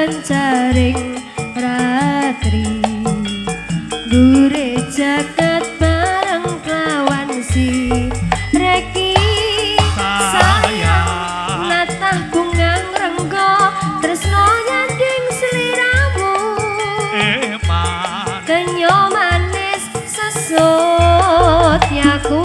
kencaring ratri gure jagat bareng kelawan si reki sayang natah bunga ngrenggo tresno nyanding sliramu kenyo manis sesut yaku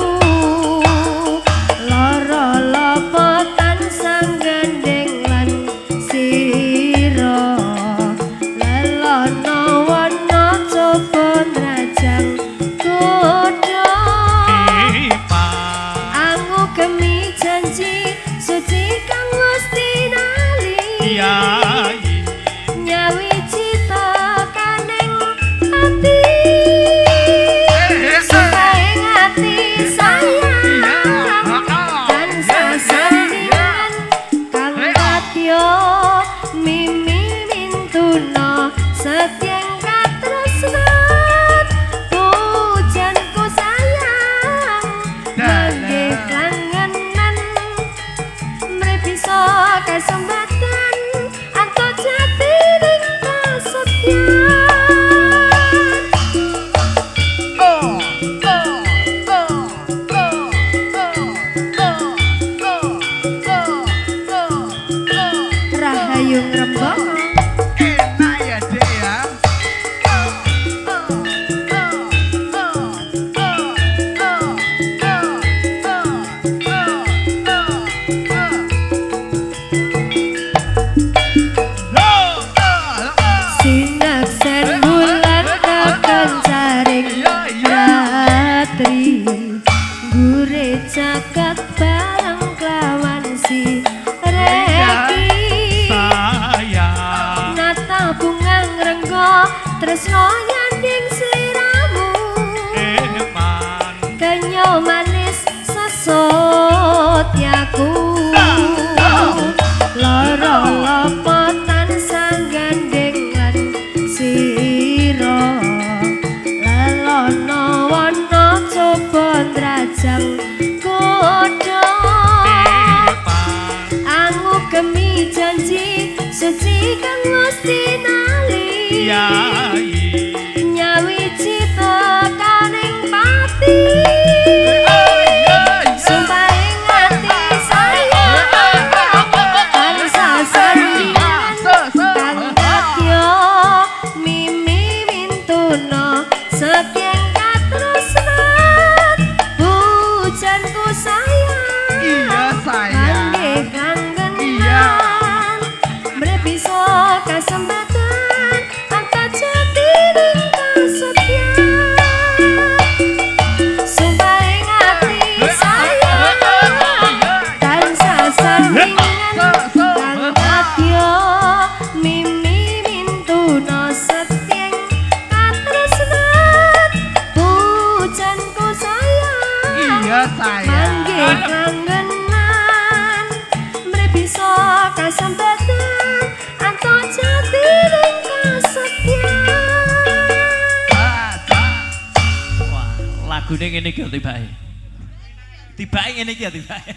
nyawi cita kaneng ati saing ati sayang dan sasandingan kang katyo mimi mintuno setyeng katresnan pujanku sayang bagi kangenan mrepiso kasembatan Rahayung Rembang enak ya dek ya sinaksen bulan kekencaring ratri gure jagat bareng kelawan si reki nata bunga ngrenggo tresno nyanding sliramu kenyo manis sesut yaku loro lopotan sanggandeng lan sira lelono wana coba ndrajang godho angu gemi janji suci kang Gusti nali nyawi cita kaning pati sumpaing ati sayang kang sasandingan kang katyo mimi mintuno setyeng katresnan pujanku sayang iya sayang kangge kangenan mrepiso kasembatan angkat jatining kasetyan sumpaing ati sayang tansah sandingan kang katyo mimi mintuno setyeng katresnan pujanku sayang iya sayang kangge kangenan mrepiso kasembatan anto jatining kasetyan. Wah, lagune ngene iki tibake. Tibake ngene iki tibake.